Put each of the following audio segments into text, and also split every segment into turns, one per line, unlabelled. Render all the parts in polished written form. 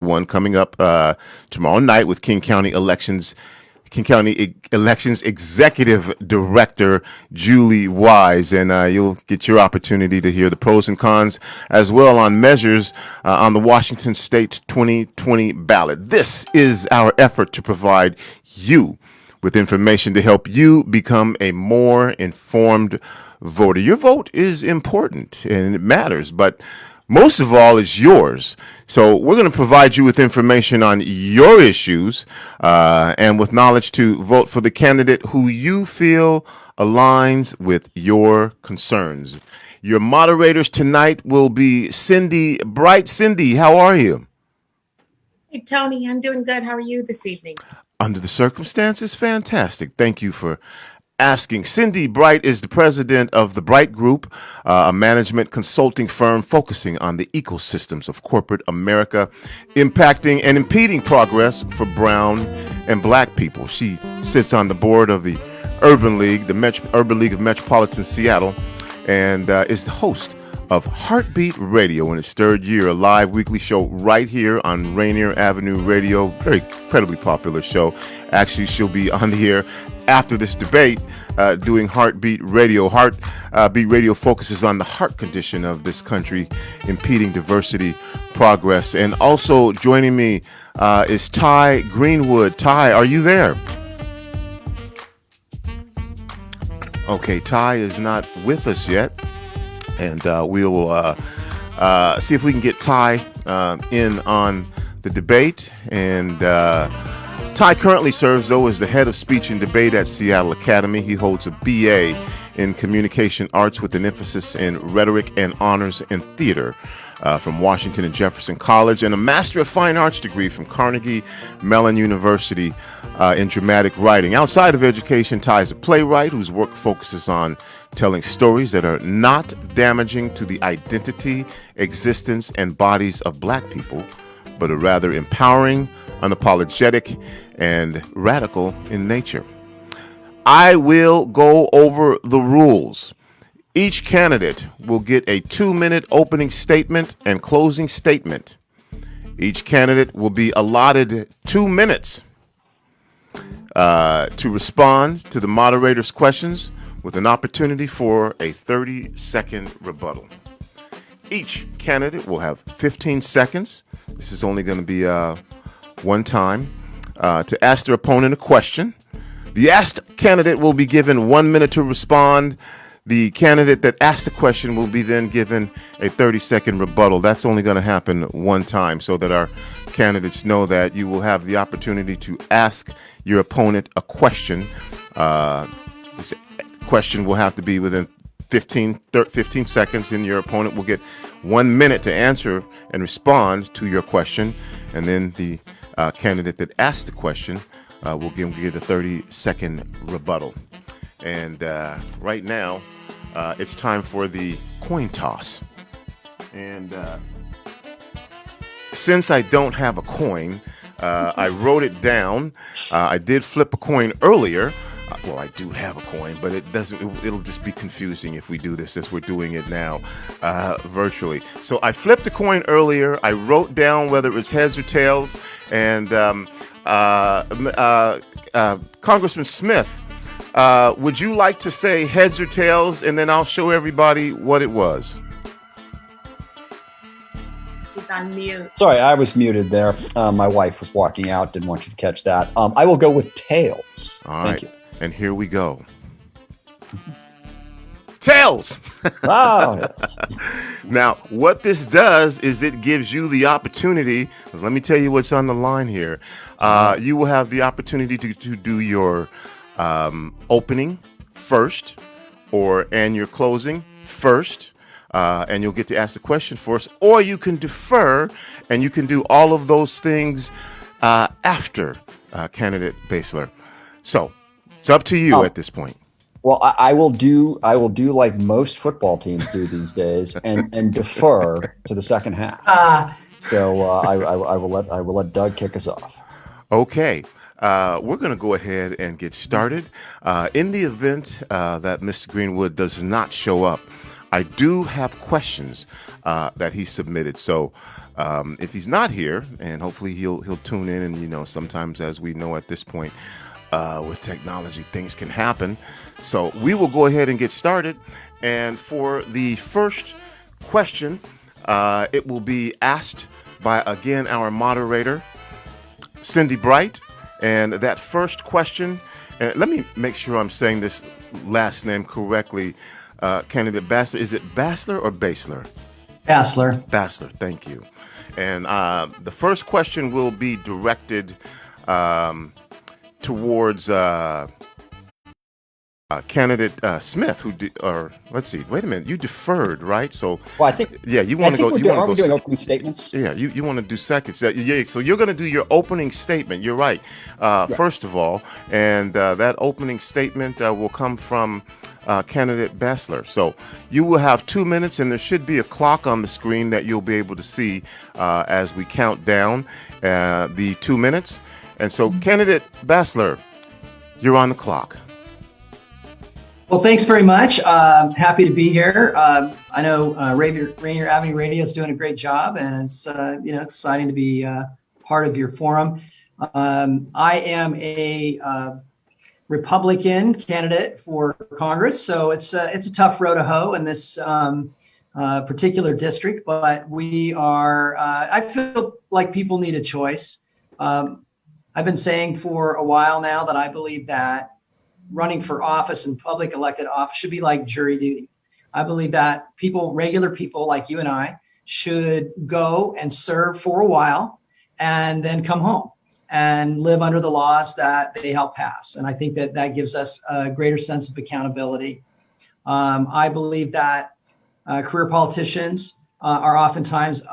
one coming up tomorrow night with King County Elections Executive Director Julie Wise, and you'll get your opportunity to hear the pros and cons as well on measures on the Washington State 2020 ballot. This is our effort to provide you with information to help you become a more informed voter. Your vote is important and it matters, but most of all, it's yours. So we're going to provide you with information on your issues and with knowledge to vote for the candidate who you feel aligns with your concerns. Your moderators tonight will be Cindi Bright. Cindi, how are you?
Hey, Tony, I'm doing good. How are you this evening?
Under the circumstances, fantastic. Thank you for asking. Cindi Bright is the president of the Bright Group, a management consulting firm focusing on the ecosystems of corporate America, impacting and impeding progress for brown and black people. She sits on the board of the Urban League, Urban League of Metropolitan Seattle, and is the host of Heartbeat Radio in its third year, a live weekly show right here on Rainier Avenue Radio. Very incredibly popular show. Actually, she'll be on the air after this debate doing Heartbeat Radio. Heartbeat Radio focuses on the heart condition of this country, impeding diversity, progress. And also joining me is Tai Greenwood. Tai, are you there? Okay, Tai is not with us yet. And we will see if we can get Tai in on the debate. And Tai currently serves, though, as the head of speech and debate at Seattle Academy. He holds a BA in communication arts with an emphasis in rhetoric and honors in theater from Washington and Jefferson College, and a Master of Fine Arts degree from Carnegie Mellon University in dramatic writing. Outside of education, Tai is a playwright whose work focuses on telling stories that are not damaging to the identity, existence, and bodies of black people, but are rather empowering, unapologetic, and radical in nature. I will go over the rules. Each candidate will get a 2-minute opening statement and closing statement. Each candidate will be allotted 2 minutes to respond to the moderator's questions, with an opportunity for a 30-second rebuttal. Each candidate will have 15 seconds. This is only going to be one time to ask their opponent a question. The asked candidate will be given 1 minute to respond. The candidate that asked the question will be then given a 30-second rebuttal. That's only going to happen one time, so that our candidates know that you will have the opportunity to ask your opponent a question. This question will have to be within 15 seconds, and your opponent will get 1 minute to answer and respond to your question. And then the candidate that asked the question will get a 30-second rebuttal. And right now, it's time for the coin toss. And since I don't have a coin, I wrote it down. I did flip a coin earlier. Well, I do have a coin, but it'll just be confusing if we do this as we're doing it now virtually. So I flipped a coin earlier. I wrote down whether it was heads or tails. And Congressman Smith, would you like to say heads or tails? And then I'll show everybody what it was.
He's on mute.
Sorry, I was muted there. My wife was walking out. Didn't want you to catch that. I will go with tails.
All right.
Thank you.
And here we go. Tails!
Oh,
Now, what this does is it gives you the opportunity. Let me tell you what's on the line here. You will have the opportunity to do your opening first, and your closing first. And you'll get to ask the question first, or you can defer, and you can do all of those things after candidate Basler. So it's up to you at this point.
Well, I will do like most football teams do these days, and defer to the second half. So I will let Doug kick us off.
Okay. We're going to go ahead and get started. In the event that Mr. Greenwood does not show up, I do have questions that he submitted. So if he's not here, and hopefully he'll tune in, and sometimes, as we know at this point, with technology, things can happen. So we will go ahead and get started. And for the first question, it will be asked by, again, our moderator, Cindi Bright. And that first question, let me make sure I'm saying this last name correctly. Candidate Basler, is it Basler or Basler?
Basler.
Basler, thank you. And the first question will be directed towards candidate Smith, let's see. Wait a minute, you deferred, right? So,
well, I think,
yeah, you want to go.
Are we doing opening statements?
Yeah, you want to do seconds. Yeah, so you're going to do your opening statement. You're right. First of all, and that opening statement will come from candidate Basler. So you will have 2 minutes, and there should be a clock on the screen that you'll be able to see as we count down the 2 minutes. And so, candidate Basler, you're on the clock.
Well, thanks very much. Happy to be here. I know Rainier Avenue Radio is doing a great job, and it's exciting to be part of your forum. I am a Republican candidate for Congress, so it's a tough row to hoe in this particular district. But we are. I feel like people need a choice. I've been saying for a while now that I believe that running for office and public elected office should be like jury duty. I believe that regular people like you and I, should go and serve for a while and then come home and live under the laws that they help pass. And I think that gives us a greater sense of accountability. I believe that career politicians are oftentimes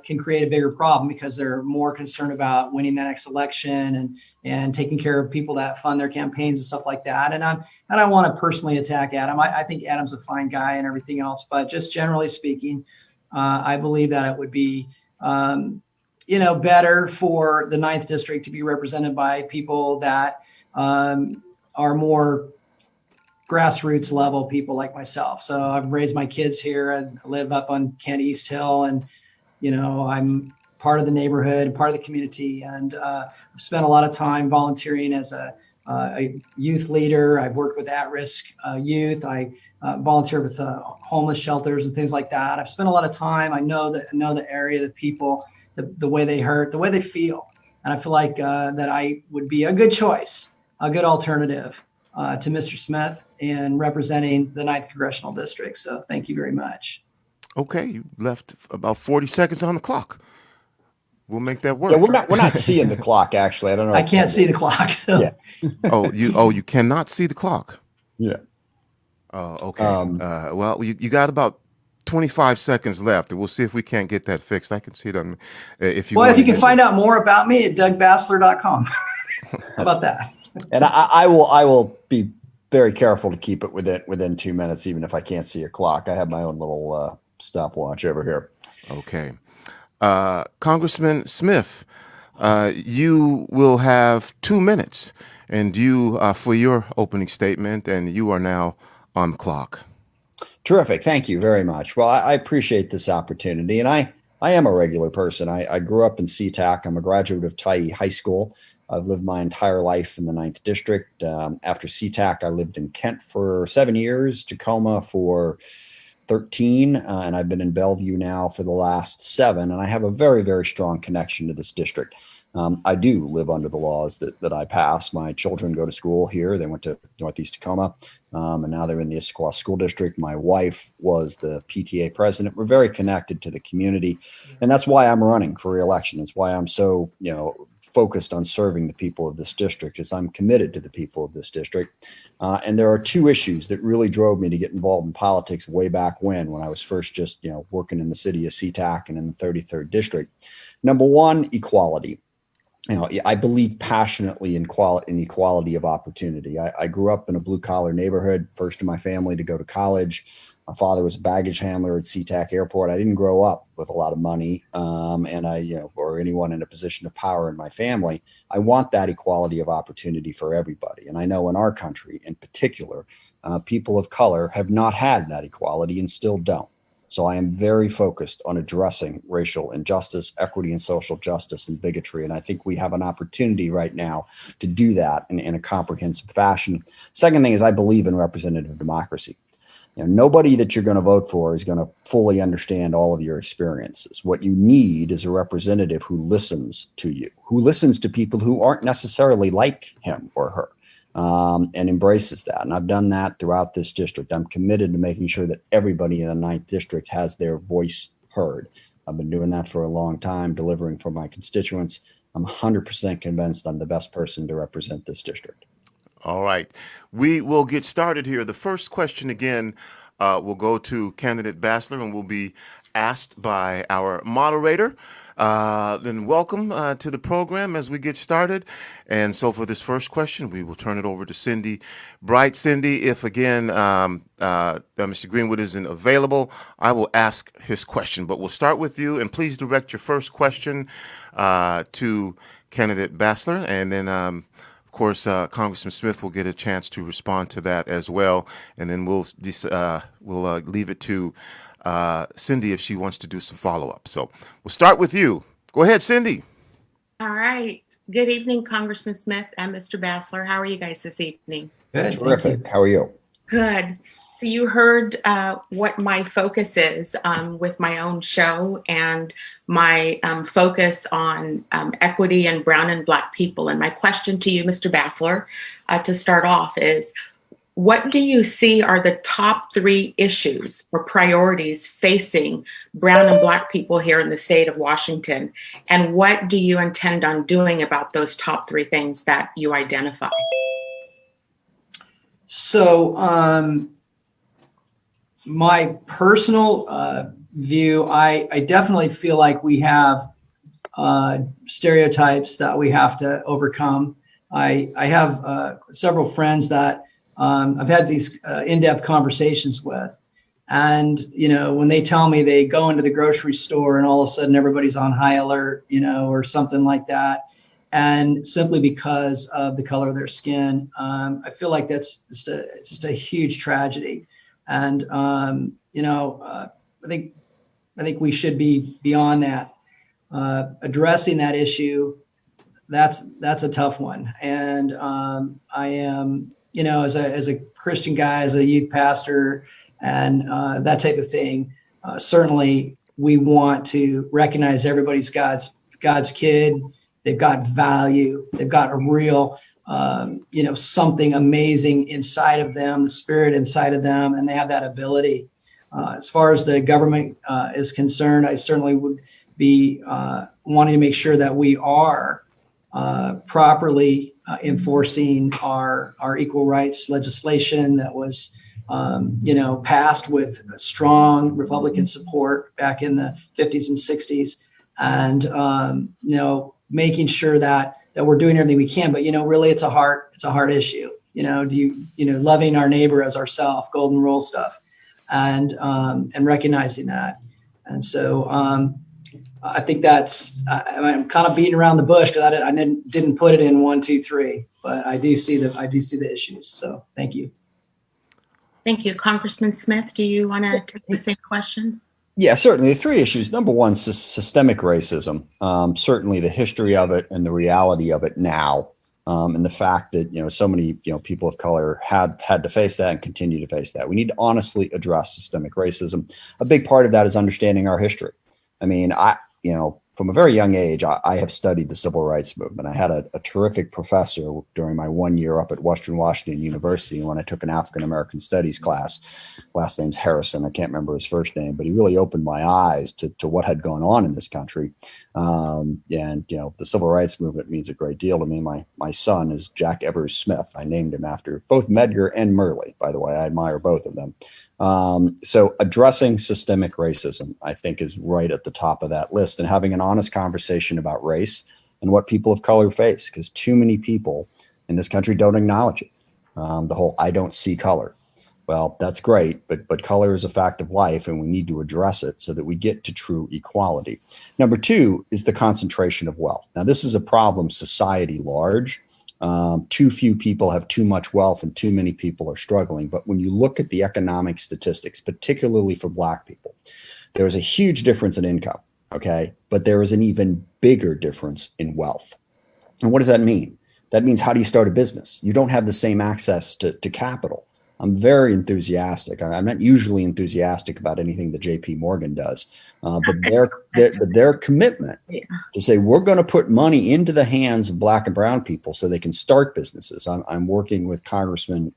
can create a bigger problem because they're more concerned about winning the next election and taking care of people that fund their campaigns and stuff like that. And I don't want to personally attack Adam. I think Adam's a fine guy and everything else, but just generally speaking, I believe that it would be better for the 9th district to be represented by people that are more grassroots level people like myself. So I've raised my kids here. I live up on Kent East Hill, and I'm part of the neighborhood, part of the community, and I've spent a lot of time volunteering as a youth leader. I've worked with at-risk youth. I volunteer with homeless shelters and things like that. I've spent a lot of time. I know the area, the people, the way they hurt, the way they feel, and I feel like that I would be a good choice, a good alternative to Mr. Smith in representing the 9th Congressional District. So thank you very much.
Okay, you left about 40 seconds on the clock. We'll make that work.
Yeah, we're not seeing the clock, actually. I don't know.
I can't see the clock. So.
Yeah.
you cannot see the clock.
Yeah.
Okay. Well, you got about 25 seconds left, and we'll see if we can't get that fixed. I can see that. If you
can find out more about me at DougBasler.com. How about that?
And I will be very careful to keep it within 2 minutes, even if I can't see a clock. I have my own little stopwatch over here.
Okay. Congressman Smith, you will have 2 minutes, and you for your opening statement, and you are now on the clock.
Terrific. Thank you very much. Well, I appreciate this opportunity, and I am a regular person. I grew up in SeaTac. I'm a graduate of Tai High School. I've lived my entire life in the 9th District. After SeaTac, I lived in Kent for 7 years, Tacoma for 13, and I've been in Bellevue now for the last 7, and I have a very, very strong connection to this district. I do live under the laws that I pass. My children go to school here. They went to Northeast Tacoma, and now they're in the Issaquah School District. My wife was the PTA president. We're very connected to the community, and that's why I'm running for re-election. It's why I'm so, focused on serving the people of this district, as I'm committed to the people of this district. And there are 2 issues that really drove me to get involved in politics way back when I was first just, working in the city of SeaTac and in the 33rd district. Number 1, equality. I believe passionately in equality of opportunity. I grew up in a blue collar neighborhood, first in my family to go to college. My father was a baggage handler at SeaTac Airport. I didn't grow up with a lot of money, and or anyone in a position of power in my family. I want that equality of opportunity for everybody. And I know in our country in particular, people of color have not had that equality and still don't. So I am very focused on addressing racial injustice, equity and social justice, and bigotry. And I think we have an opportunity right now to do that in a comprehensive fashion. Second thing is I believe in representative democracy. Nobody that you're going to vote for is going to fully understand all of your experiences. What you need is a representative who listens to you, who listens to people who aren't necessarily like him or her, and embraces that. And I've done that throughout this district. I'm committed to making sure that everybody in the 9th District has their voice heard. I've been doing that for a long time, delivering for my constituents. I'm 100% convinced I'm the best person to represent this district.
All right. We will get started here. The first question again will go to candidate Basler and will be asked by our moderator. Then welcome to the program as we get started. And so for this first question, we will turn it over to Cindi Bright. Cindi, if again Mr. Greenwood isn't available, I will ask his question. But we'll start with you, and please direct your first question to candidate Basler, and then of course, Congressman Smith will get a chance to respond to that as well, and then we'll leave it to Cindi if she wants to do some follow-up. So we'll start with you. Go ahead, Cindi.
All right. Good evening, Congressman Smith and Mr. Basler. How are you guys this evening?
Good.
Terrific. How are you?
Good. So you heard what my focus is with my own show and my focus on equity and brown and Black people. And my question to you, Mr. Basler, to start off is, what do you see are the top 3 issues or priorities facing brown and Black people here in the state of Washington? And what do you intend on doing about those top 3 things that you identify?
So, my personal view, I definitely feel like we have stereotypes that we have to overcome. I have several friends that I've had these in-depth conversations with. And, when they tell me they go into the grocery store and all of a sudden everybody's on high alert, or something like that, and simply because of the color of their skin, I feel like that's just a huge tragedy. And, I think we should be beyond that, addressing that issue. That's a tough one. And, I am, as a Christian guy, as a youth pastor and, that type of thing, certainly we want to recognize everybody's God's kid. They've got value. They've got a real, something amazing inside of them, the spirit inside of them, and they have that ability. As far as the government is concerned, I certainly would be wanting to make sure that we are properly enforcing our equal rights legislation that was, passed with strong Republican support back in the 50s and 60s, and making sure that we're doing everything we can. But really, it's a hard issue. Loving our neighbor as ourselves, golden rule stuff, and recognizing that. And so I think that's I'm kind of beating around the bush because I didn't put it in 1, 2, 3, but I do see the issues. So thank you.
Thank you. Congressman Smith, do you want to take the same question?
Yeah, certainly. The 3 issues. Number 1, systemic racism. Certainly the history of it and the reality of it now, and the fact that so many people of color had to face that and continue to face that. We need to honestly address systemic racism. A big part of that is understanding our history. I mean, from a very young age, I have studied the civil rights movement. I had a terrific professor during my 1 year up at Western Washington University when I took an African American studies class. Last name's Harrison. I can't remember his first name, but he really opened my eyes to what had gone on in this country. And the civil rights movement means a great deal to me. My son is Jack Evers Smith. I named him after both Medgar and Murley, by the way. I admire both of them. So addressing systemic racism, I think, is right at the top of that list, and having an honest conversation about race and what people of color face, because too many people in this country don't acknowledge it. The whole "I don't see color." Well, that's great, but color is a fact of life, and we need to address it so that we get to true equality. Number two is the concentration of wealth. Now, this is a problem society large. Too few people have too much wealth and too many people are struggling. But when you look at the economic statistics, particularly for Black people, there is a huge difference in income, okay? But there is an even bigger difference in wealth. And what does that mean? That means, how do you start a business? You don't have the same access to capital. I'm very enthusiastic. I'm not usually enthusiastic about anything that JP Morgan does, but their commitment to say, we're going to put money into the hands of Black and brown people so they can start businesses. I'm working with Congressman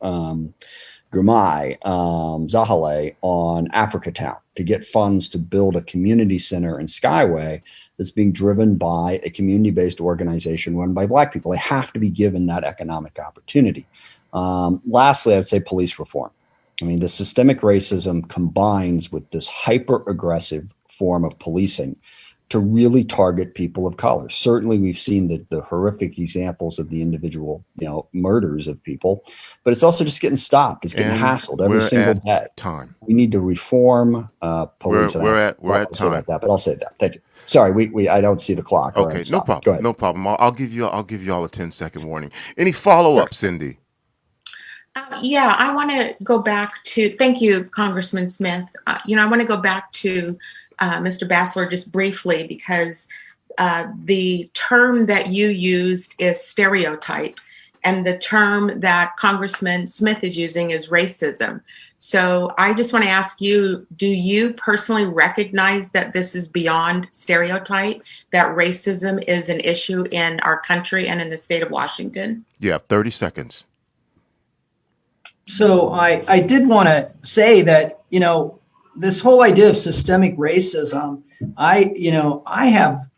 Gumai Zahale on Africa Town to get funds to build a community center in Skyway that's being driven by a community-based organization run by Black people. They have to be given that economic opportunity. Lastly, I would say police reform. I mean, the systemic racism combines with this hyper-aggressive form of policing to really target people of color. Certainly, we've seen the horrific examples of the individual, murders of people, but it's also just getting stopped. It's getting hassled every single day.
Time.
We need to reform police.
We're at time.
About that, but I'll say that. Thank you. Sorry, I don't see the clock.
Okay,
Right,
no problem. Go ahead. No problem. I'll give you all a 10-second warning. Any follow-up, Cindi?
Yeah, I want to go back to, thank you, Congressman Smith. I want to go back to Mr. Basler just briefly, because the term that you used is stereotype, and the term that Congressman Smith is using is racism. So I just want to ask you, do you personally recognize that this is beyond stereotype, that racism is an issue in our country and in the state of Washington?
Yeah, 30 seconds.
So I did want to say that, this whole idea of systemic racism, I have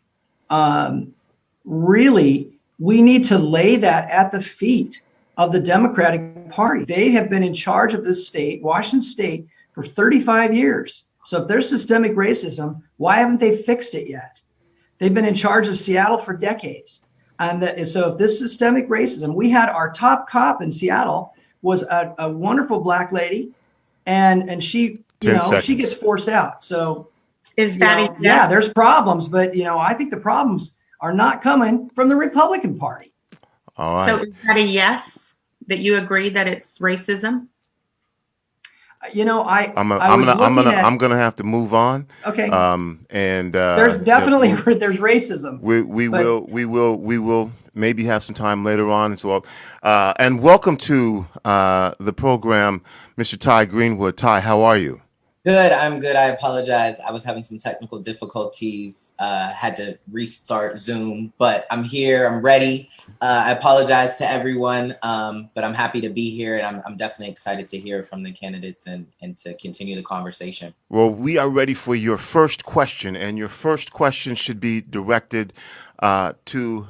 really, we need to lay that at the feet of the Democratic Party. They have been in charge of this state, Washington State, for 35 years. So if there's systemic racism, why haven't they fixed it yet? They've been in charge of Seattle for decades. And so if this systemic racism, we had our top cop in Seattle was a wonderful Black lady, and she, she gets forced out. So
is that
yeah, there's problems, but I think the problems are not coming from the Republican Party.
All right.
So is that a yes, that you agree that it's racism?
I'm gonna have to move on.
Okay.
And
there's definitely there's racism.
We will maybe have some time later on as well. And welcome to the program, Mr. Tai Greenwood. Tai, how are you?
Good. I'm good. I apologize. I was having some technical difficulties. Had to restart Zoom, but I'm here. I'm ready. I apologize to everyone, but I'm happy to be here, and I'm definitely excited to hear from the candidates and to continue the conversation.
Well, we are ready for your first question, and your first question should be directed to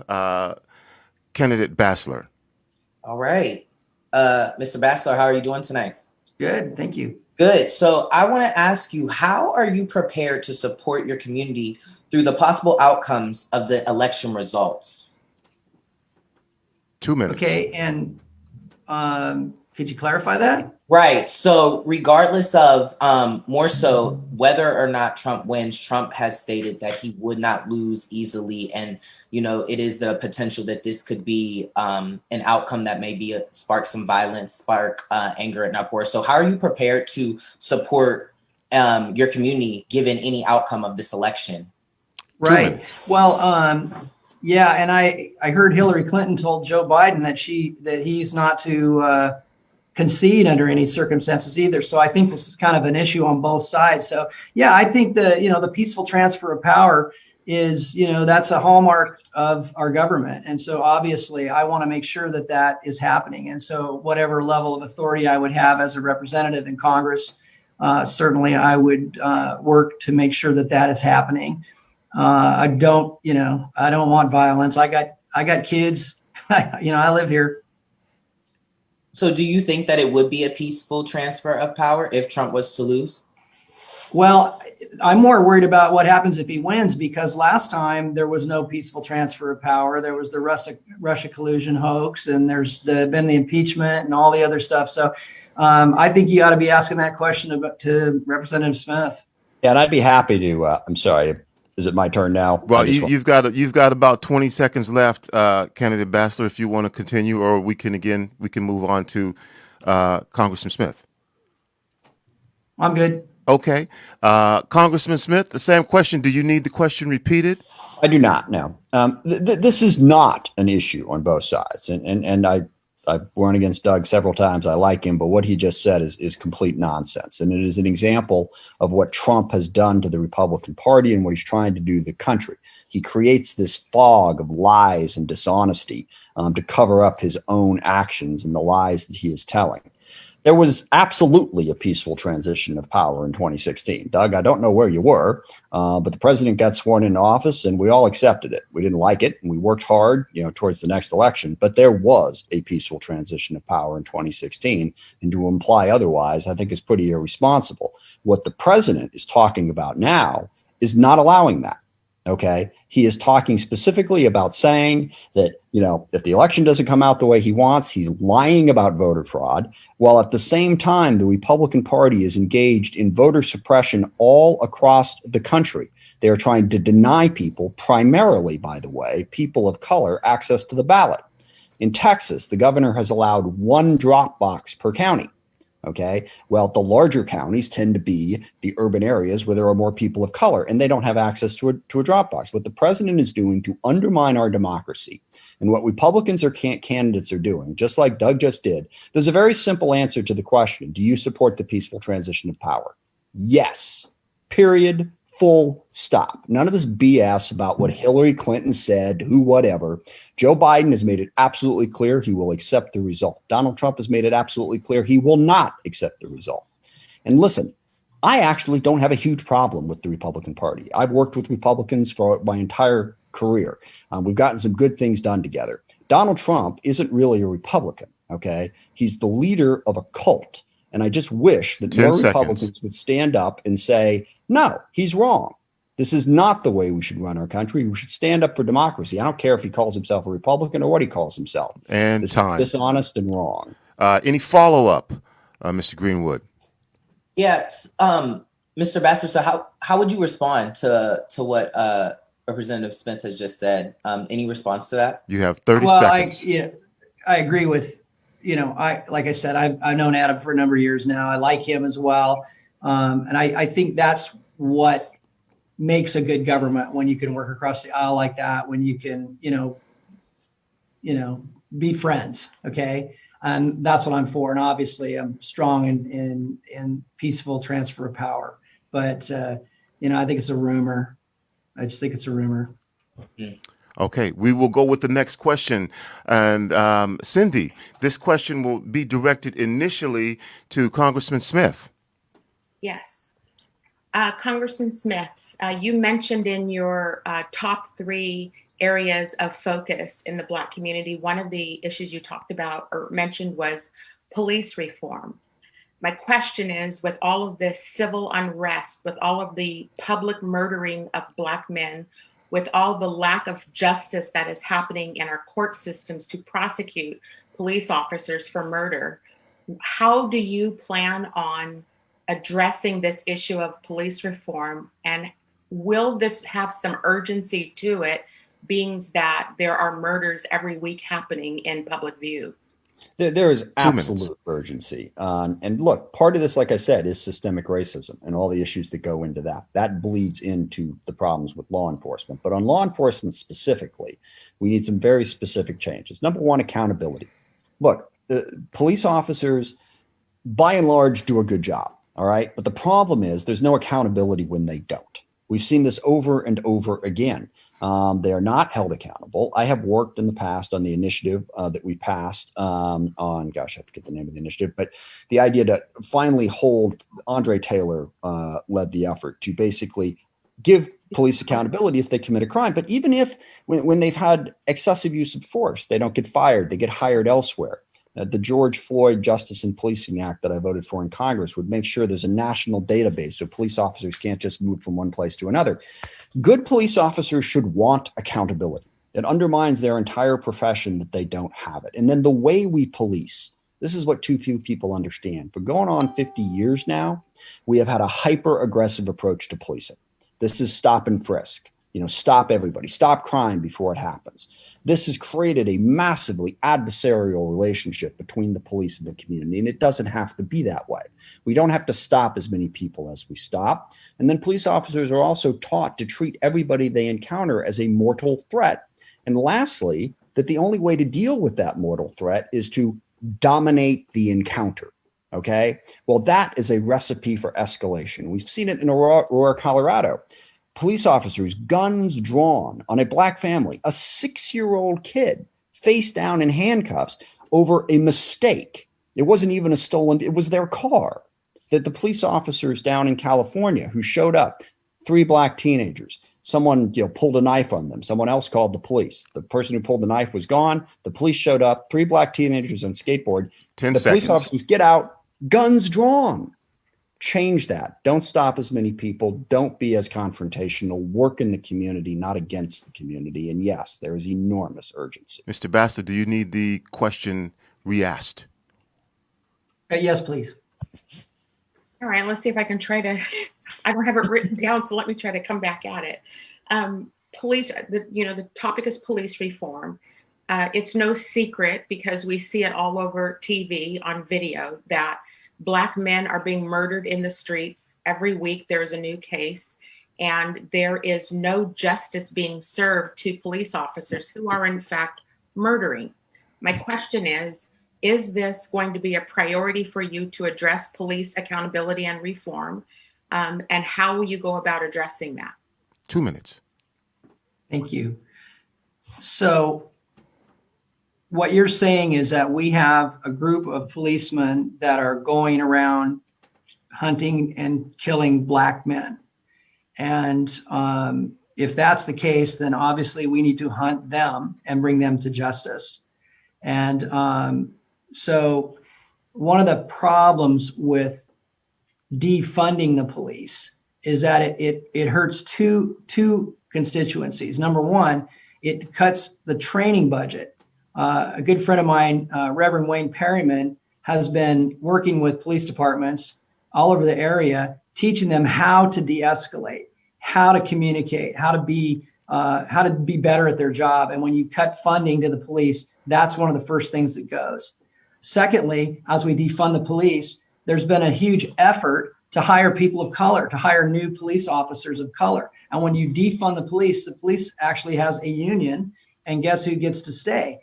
candidate Basler.
All right. Mr. Basler, how are you doing tonight?
Good. Thank you.
Good. So I want to ask you, how are you prepared to support your community through the possible outcomes of the election results?
2 minutes.
Okay. And could you clarify that?
Right. So regardless of more so whether or not Trump wins, Trump has stated that he would not lose easily. And, it is the potential that this could be an outcome that maybe spark some violence, spark anger and uproar. So how are you prepared to support your community given any outcome of this election?
Right. Well, yeah. And I heard Hillary Clinton told Joe Biden that he's not to concede under any circumstances either. So I think this is kind of an issue on both sides. So yeah, I think the peaceful transfer of power is, that's a hallmark of our government. And so obviously I want to make sure that that is happening. And so whatever level of authority I would have as a representative in Congress, certainly I would work to make sure that that is happening. I don't want violence. I got kids, I live here.
So do you think that it would be a peaceful transfer of power if Trump was to lose?
Well, I'm more worried about what happens if he wins, because last time there was no peaceful transfer of power. There was the Russia collusion hoax, and there's been the impeachment and all the other stuff. So I think you ought to be asking that question to Representative Smith.
Yeah, and I'd be happy to. I'm sorry. Is it my turn now?
Well, you've got about 20 seconds left, candidate Basler, if you want to continue, or we can move on to Congressman Smith.
I'm good.
Okay. Congressman Smith, the same question. Do you need the question repeated?
I do not. No. This is not an issue on both sides, and I've run against Doug several times. I like him, but what he just said is complete nonsense. And it is an example of what Trump has done to the Republican Party and what he's trying to do to the country. He creates this fog of lies and dishonesty to cover up his own actions and the lies that he is telling. There was absolutely a peaceful transition of power in 2016. Doug, I don't know where you were, but the president got sworn into office and we all accepted it. We didn't like it and we worked hard, towards the next election, but there was a peaceful transition of power in 2016. And to imply otherwise, I think is pretty irresponsible. What the president is talking about now is not allowing that. Okay. He is talking specifically about saying that, if the election doesn't come out the way he wants, he's lying about voter fraud, while at the same time, the Republican Party is engaged in voter suppression all across the country. They are trying to deny people, primarily, by the way, people of color, access to the ballot. In Texas, the governor has allowed one drop box per county. Okay. Well, the larger counties tend to be the urban areas where there are more people of color and they don't have access to a drop box. What the president is doing to undermine our democracy and what Republicans or candidates are doing, just like Doug just did, there's a very simple answer to the question. Do you support the peaceful transition of power? Yes. Period. Full stop. None of this BS about what Hillary Clinton said, who, whatever. Joe Biden has made it absolutely clear he will accept the result. Donald Trump has made it absolutely clear he will not accept the result. And listen, I actually don't have a huge problem with the Republican Party. I've worked with Republicans for my entire career. We've gotten some good things done together. Donald Trump isn't really a Republican, okay? He's the leader of a cult. And I just wish that more Republicans would stand up and say, no, he's wrong. This is not the way we should run our country. We should stand up for democracy. I don't care if he calls himself a Republican or what he calls himself.
And
this
time.
Is dishonest and wrong.
Any follow-up, Mr. Greenwood?
Yes, Mr. Basler. So how would you respond to what Representative Smith has just said? Any response to that?
You have 30 seconds.
I agree with. Like I said, I've known Adam for a number of years now. I like him as well. And I think that's what makes a good government, when you can work across the aisle like that, when you can, be friends. Okay. And that's what I'm for. And obviously I'm strong in peaceful transfer of power, but I think it's a rumor. I just think it's a rumor.
Mm.
Okay, we will go with the next question. And Cindi, this question will be directed initially to Congressman Smith.
Yes. Congressman Smith, you mentioned in your top 3 areas of focus in the Black community, one of the issues you talked about or mentioned was police reform. My question is, with all of this civil unrest, with all of the public murdering of Black men, with all the lack of justice that is happening in our court systems to prosecute police officers for murder, how do you plan on addressing this issue of police reform? And will this have some urgency to it, being that there are murders every week happening in public view?
There is absolute urgency. And look, part of this, like I said, is systemic racism and all the issues that go into that. That bleeds into the problems with law enforcement. But on law enforcement specifically, we need some very specific changes. Number one, accountability. Look, police officers, by and large, do a good job. All right. But the problem is there's no accountability when they don't. We've seen this over and over again. They are not held accountable. I have worked in the past on the initiative that we passed I forget the name of the initiative, but the idea to finally hold, Andre Taylor led the effort to basically give police accountability if they commit a crime. But even if when they've had excessive use of force, they don't get fired, they get hired elsewhere. The George Floyd Justice and Policing Act that I voted for in Congress would make sure there's a national database so police officers can't just move from one place to another. Good police officers should want accountability. It undermines their entire profession that they don't have it. And then the way we police, this is what too few people understand. For going on 50 years now, we have had a hyper-aggressive approach to policing. This is stop and frisk. Stop everybody, stop crime before it happens. This has created a massively adversarial relationship between the police and the community, and it doesn't have to be that way. We don't have to stop as many people as we stop. And then police officers are also taught to treat everybody they encounter as a mortal threat. And lastly, that the only way to deal with that mortal threat is to dominate the encounter. Okay? Well, that is a recipe for escalation. We've seen it in Aurora, Colorado. Police officers, guns drawn on a black family, a 6-year-old kid face down in handcuffs over a mistake. It wasn't even a stolen, it was their car. That the police officers down in California who showed up, 3 black teenagers, someone pulled a knife on them. Someone else called the police. The person who pulled the knife was gone. The police showed up, 3 black teenagers on skateboard.
10
the
seconds.
Police officers get out, guns drawn. Change that. Don't stop as many people. Don't be as confrontational. Work in the community, not against the community. And yes, there is enormous urgency.
Mr. Basler, do you need the question re-asked?
Yes, please.
All right, let's see if I can try to, I don't have it written down, so let me try to come back at it. The topic is police reform. It's no secret because we see it all over TV on video that Black men are being murdered in the streets. Every week there is a new case, and there is no justice being served to police officers who are in fact murdering. My question is this going to be a priority for you to address police accountability and reform? And how will you go about addressing that?
2 minutes.
Thank you. So what you're saying is that we have a group of policemen that are going around hunting and killing Black men. And if that's the case, then obviously we need to hunt them and bring them to justice. And so one of the problems with defunding the police is that it hurts two constituencies. Number one, it cuts the training budget. A good friend of mine, Reverend Wayne Perryman, has been working with police departments all over the area, teaching them how to de-escalate, how to communicate, how to be better at their job. And when you cut funding to the police, that's one of the first things that goes. Secondly, as we defund the police, there's been a huge effort to hire people of color, to hire new police officers of color. And when you defund the police actually has a union, and guess who gets to stay?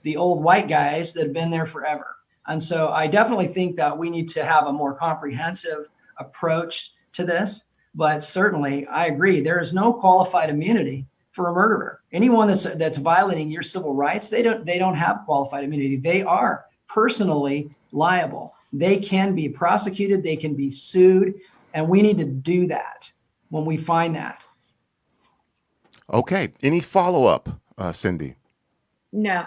The old white guys that have been there forever. And so I definitely think that we need to have a more comprehensive approach to this. But certainly, I agree, there is no qualified immunity for a murderer. Anyone that's violating your civil rights, they don't have qualified immunity. They are personally liable. They can be prosecuted, they can be sued, and we need to do that when we find that.
Okay. Any follow-up, Cindi?
No.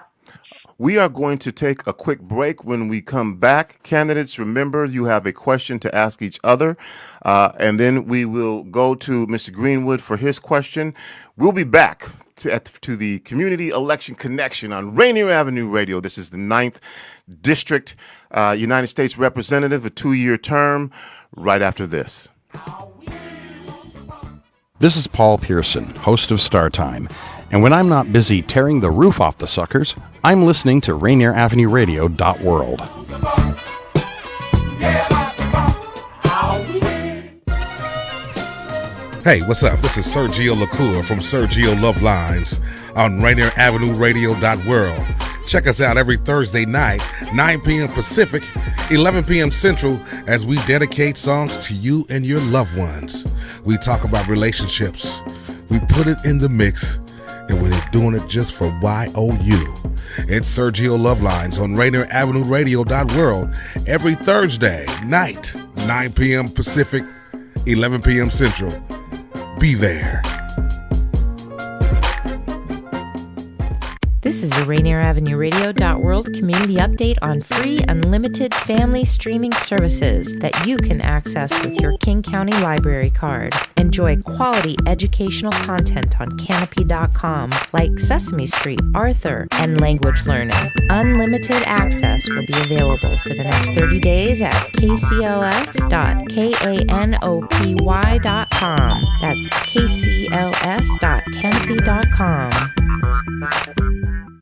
We are going to take a quick break. When we come back, candidates, remember you have a question to ask each other, and then we will go to Mr. Greenwood for his question. We'll be back to the Community Election Connection on Rainier Avenue Radio. This is the 9th District United States Representative, a 2-year term, right after this.
This is Paul Pearson, host of Star Time. And when I'm not busy tearing the roof off the suckers, I'm listening to RainierAvenueRadio.world.
Hey, what's up? This is Sergio LaCour from Sergio Love Lines on RainierAvenueRadio.world. Check us out every Thursday night, 9 p.m. Pacific, 11 p.m. Central, as we dedicate songs to you and your loved ones. We talk about relationships. We put it in the mix, and we're doing it just for YOU. It's Sergio Love Lines on RainierAvenueRadio.world every Thursday night, 9 p.m. Pacific, 11 p.m. Central. Be there.
This is your RainierAvenueRadio.world community update on free, unlimited family streaming services that you can access with your King County Library card. Enjoy quality educational content on Canopy.com like Sesame Street, Arthur, and language learning. Unlimited access will be available for the next 30 days at kcls.kanopy.com. That's kcls.canopy.com.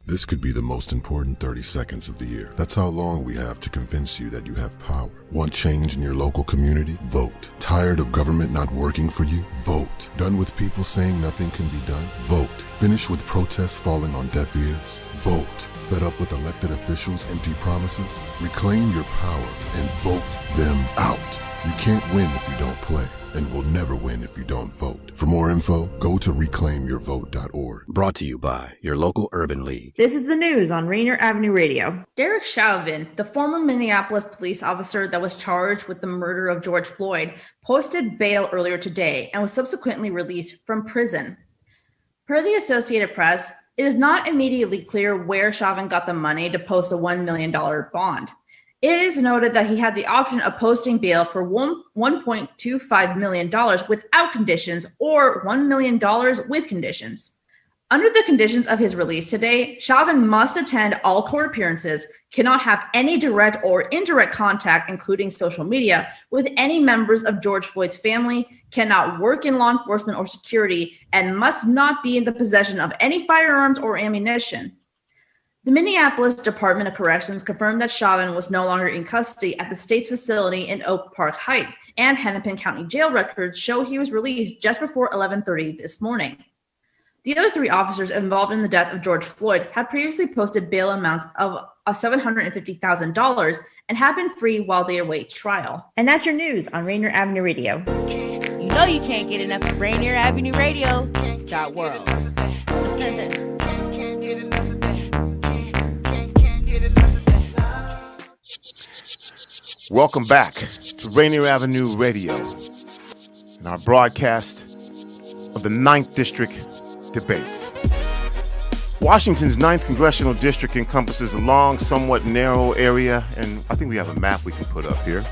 This could be the most important 30 seconds of the year. That's how long we have to convince you that you have power. Want change in your local community? Vote. Tired of government not working for you? Vote. Done with people saying nothing can be done? Vote. Finished with protests falling on deaf ears? Vote. Fed up with elected officials' empty promises? Reclaim your power and vote them out. You can't win if you don't play, and will never win if you don't vote. For more info, go to reclaimyourvote.org.
Brought to you by your local Urban League.
This is the news on Rainier Avenue Radio. Derek Chauvin, the former Minneapolis police officer that was charged with the murder of George Floyd, posted bail earlier today and was subsequently released from prison. Per the Associated Press, it is not immediately clear where Chauvin got the money to post a $1 million bond. It is noted that he had the option of posting bail for $1.25 million without conditions or $1 million with conditions. Under the conditions of his release today, Chauvin must attend all court appearances, cannot have any direct or indirect contact, including social media, with any members of George Floyd's family, cannot work in law enforcement or security, and must not be in the possession of any firearms or ammunition. The Minneapolis Department of Corrections confirmed that Chauvin was no longer in custody at the state's facility in Oak Park Heights, and Hennepin County jail records show he was released just before 11:30 this morning. The other three officers involved in the death of George Floyd had previously posted bail amounts of $750,000 and have been free while they await trial. And that's your news on Rainier Avenue Radio.
You know you can't get enough of RainierAvenueRadio.world.
Welcome back to Rainier Avenue Radio and our broadcast of the 9th District debates. Washington's 9th Congressional District encompasses a long, somewhat narrow area, and I think we have a map we can put up here.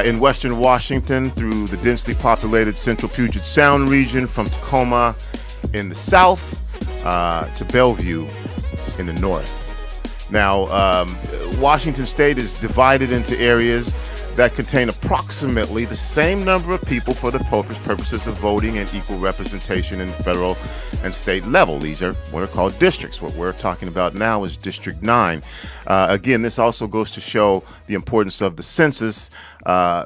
In western Washington through the densely populated central Puget Sound region, from Tacoma in the south to Bellevue in the north. Now, Washington State is divided into areas that contain approximately the same number of people for the purposes of voting and equal representation in federal and state level. These are what are called districts. What we're talking about now is District 9. Again, this also goes to show the importance of the census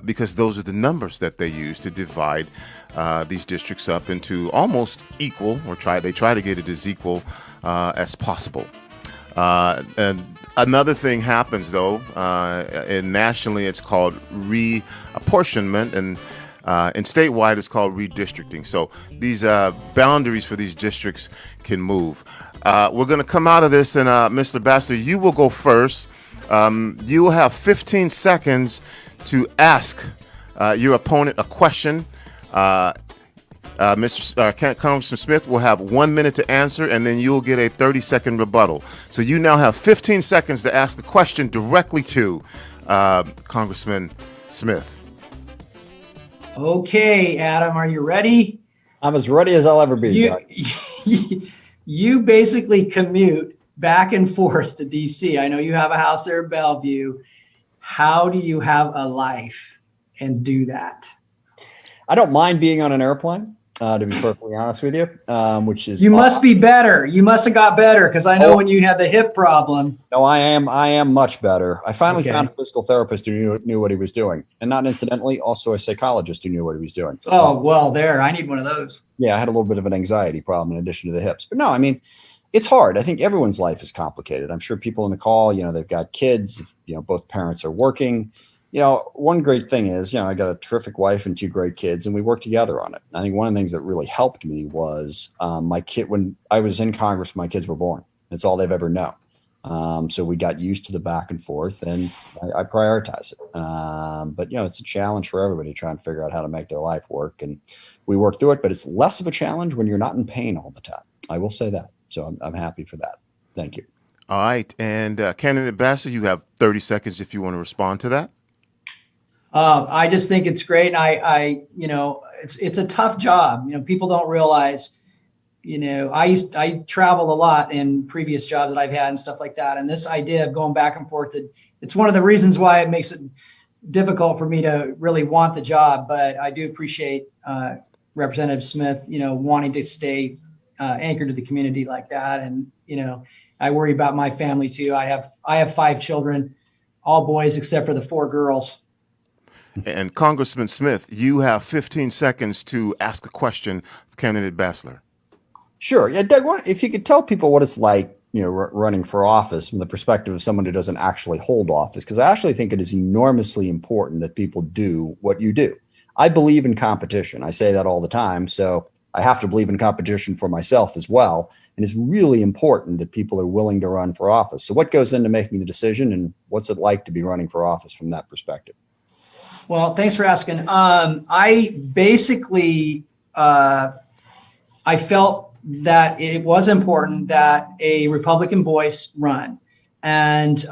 because those are the numbers that they use to divide these districts up into almost equal, or they try to get it as equal as possible. And another thing happens, though, and nationally it's called reapportionment, and statewide it's called redistricting. So these boundaries for these districts can move. We're going to come out of this, and Mr. Basler, you will go first. You will have 15 seconds to ask your opponent a question. Congressman Smith will have 1 minute to answer, and then you'll get a 30-second rebuttal. So you now have 15 seconds to ask a question directly to Congressman Smith.
Okay, Adam, are you ready?
I'm as ready as I'll ever be.
You basically commute back and forth to D.C. I know you have a house there in Bellevue. How do you have a life and do that?
I don't mind being on an airplane. To be perfectly honest with you, which is
you must be better. You must have got better, because I know when you had the hip problem.
No, I am much better. I finally found a physical therapist who knew what he was doing, and not incidentally, also a psychologist who knew what he was doing.
Oh well, I need one of those.
Yeah, I had a little bit of an anxiety problem in addition to the hips, but no, I mean, it's hard. I think everyone's life is complicated. I'm sure people in the call, they've got kids. Both parents are working. One great thing is, I got a terrific wife and 2 great kids, and we work together on it. I think one of the things that really helped me was my kid, when I was in Congress, my kids were born. That's all they've ever known. So we got used to the back and forth, and I prioritize it. But, it's a challenge for everybody trying to figure out how to make their life work. And we work through it, but it's less of a challenge when you're not in pain all the time. I will say that. So I'm happy for that. Thank you.
All right. And Candidate Basler, you have 30 seconds if you want to respond to that.
I just think it's great. And I it's a tough job. People don't realize, I traveled a lot in previous jobs that I've had and stuff like that. And this idea of going back and forth, it's one of the reasons why it makes it difficult for me to really want the job. But I do appreciate Representative Smith, wanting to stay anchored to the community like that. And, I worry about my family too. I have 5 children, all boys except for the 4 girls.
And Congressman Smith, you have 15 seconds to ask a question of Candidate Basler.
Sure. Yeah, Doug, if you could tell people what it's like, running for office from the perspective of someone who doesn't actually hold office, because I actually think it is enormously important that people do what you do. I believe in competition. I say that all the time. So I have to believe in competition for myself as well. And it's really important that people are willing to run for office. So what goes into making the decision, and what's it like to be running for office from that perspective?
Well, thanks for asking. I basically, I felt that it was important that a Republican voice run. And,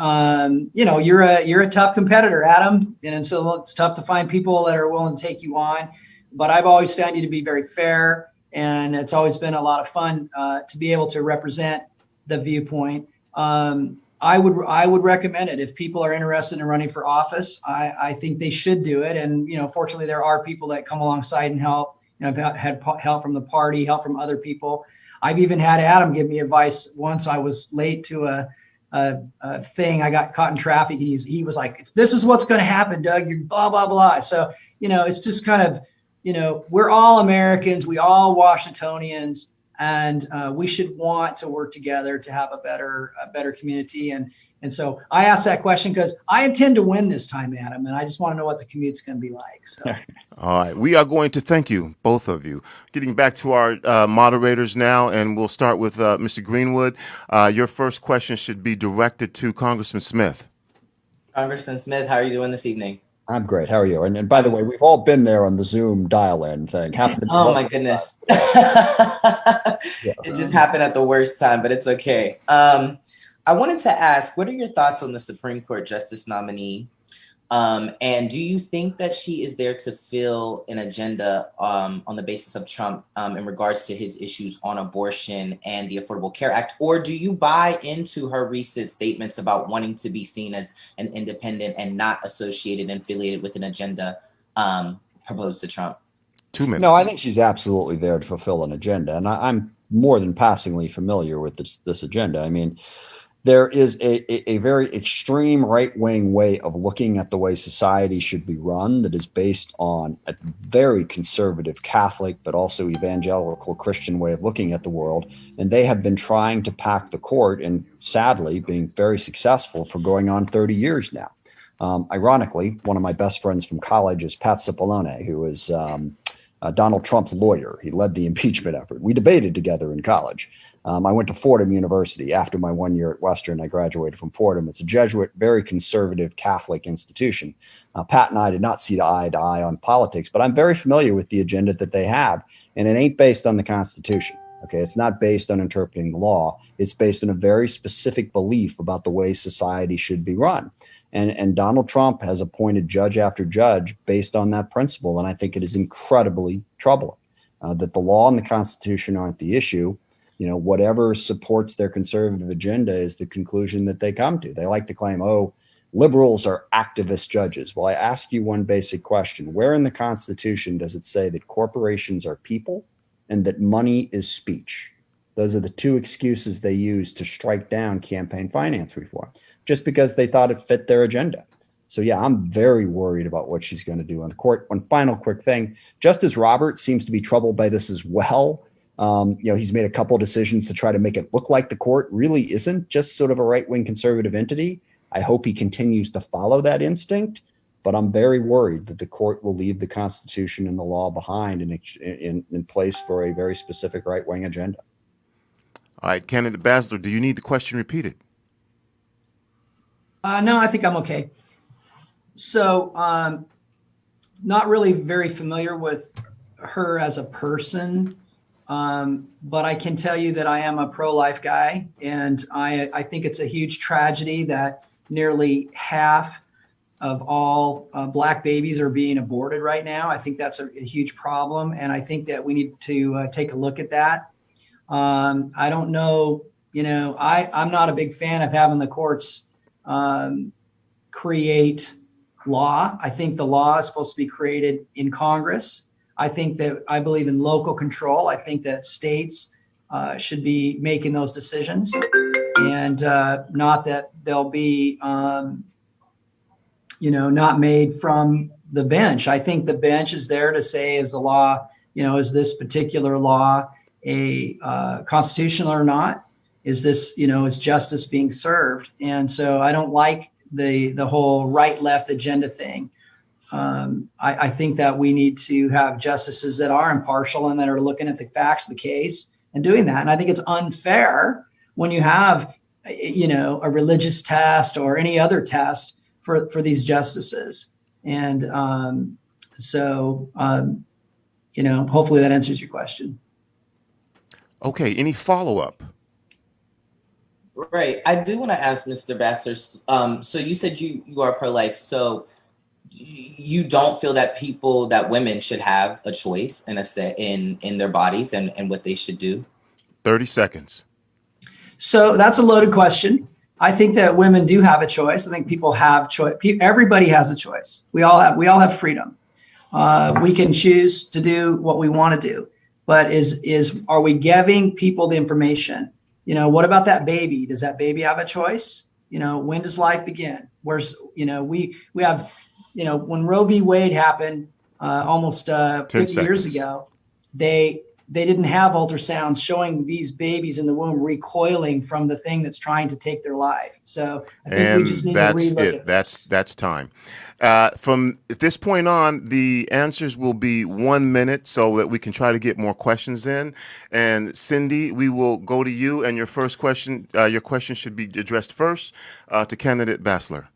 you're a tough competitor, Adam. And so it's tough to find people that are willing to take you on. But I've always found you to be very fair. And it's always been a lot of fun to be able to represent the viewpoint. I would recommend it if people are interested in running for office. I think they should do it. And, fortunately, there are people that come alongside and help. I've had help from the party, help from other people. I've even had Adam give me advice once. I was late to a thing. I got caught in traffic. And he was like, "This is what's going to happen, Doug. You're blah, blah, blah." So, it's just kind of, we're all Americans. We all Washingtonians. And we should want to work together to have a better community. And so I asked that question because I intend to win this time, Adam, and I just want to know what the commute's going to be like. So.
All right. We are going to thank you, both of you. Getting back to our moderators now, and we'll start with Mr. Greenwood. Your first question should be directed to Congressman Smith.
Congressman Smith, how are you doing this evening?
I'm great. How are you? And by the way, we've all been there on the Zoom dial-in thing.
Oh my goodness. It just happened at the worst time, but it's okay. I wanted to ask, what are your thoughts on the Supreme Court Justice nominee? And do you think that she is there to fill an agenda on the basis of Trump in regards to his issues on abortion and the Affordable Care Act? Or do you buy into her recent statements about wanting to be seen as an independent and not associated and affiliated with an agenda proposed to Trump?
2 minutes.
No, I think she's absolutely there to fulfill an agenda. And I'm more than passingly familiar with this agenda. I mean, there is a very extreme right-wing way of looking at the way society should be run that is based on a very conservative Catholic, but also evangelical Christian way of looking at the world. And they have been trying to pack the court and sadly being very successful for going on 30 years now. Ironically, one of my best friends from college is Pat Cipollone, who is Donald Trump's lawyer. He led the impeachment effort. We debated together in college. I went to Fordham University after my 1 year at Western. I graduated from Fordham. It's a Jesuit, very conservative Catholic institution. Pat and I did not see eye to eye on politics, but I'm very familiar with the agenda that they have. And it ain't based on the Constitution. Okay, it's not based on interpreting the law. It's based on a very specific belief about the way society should be run. And Donald Trump has appointed judge after judge based on that principle. And I think it is incredibly troubling that the law and the Constitution aren't the issue. Whatever supports their conservative agenda is the conclusion that they come to. They like to claim, liberals are activist judges. Well, I ask you one basic question. Where in the Constitution does it say that corporations are people and that money is speech? Those are the 2 excuses they use to strike down campaign finance reform, just because they thought it fit their agenda. So, yeah, I'm very worried about what she's going to do on the court. One final quick thing. Justice Roberts seems to be troubled by this as well. He's made a couple of decisions to try to make it look like the court really isn't just sort of a right-wing conservative entity. I hope he continues to follow that instinct, but I'm very worried that the court will leave the Constitution and the law behind in place for a very specific right-wing agenda.
All right, Candidate Basler, do you need the question repeated?
No, I think I'm okay. So, not really very familiar with her as a person. But I can tell you that I am a pro-life guy, and I think it's a huge tragedy that nearly half of all Black babies are being aborted right now. I think that's a huge problem, and I think that we need to take a look at that. I don't know, I'm not a big fan of having the courts create law. I think the law is supposed to be created in Congress. I believe in local control. I think that states should be making those decisions, and not that they'll be, not made from the bench. I think the bench is there to say, is the law, is this particular law a constitutional or not? Is this, is justice being served? And so I don't like the whole right-left agenda thing. I think that we need to have justices that are impartial and that are looking at the facts of the case and doing that. And I think it's unfair when you have, a religious test or any other test for these justices. And hopefully that answers your question.
Okay. Any follow-up?
Right. I do want to ask Mr. Basler. So you said you are pro-life. So you don't feel that women should have a choice and a say in their bodies and what they should do? 30
seconds.
So that's a loaded question. I think that women do have a choice. I think people have choice. Everybody has a choice. We all have freedom. We can choose to do what we want to do. But are we giving people the information? What about that baby? Does that baby have a choice? When does life begin? We have, when Roe v. Wade happened almost 50 years ago, they didn't have ultrasounds showing these babies in the womb recoiling from the thing that's trying to take their life. So I think we just need to relook at this.
That's time. From this point on, the answers will be 1 minute so that we can try to get more questions in. And Cindi, we will go to you, and your question should be addressed first to candidate Basler.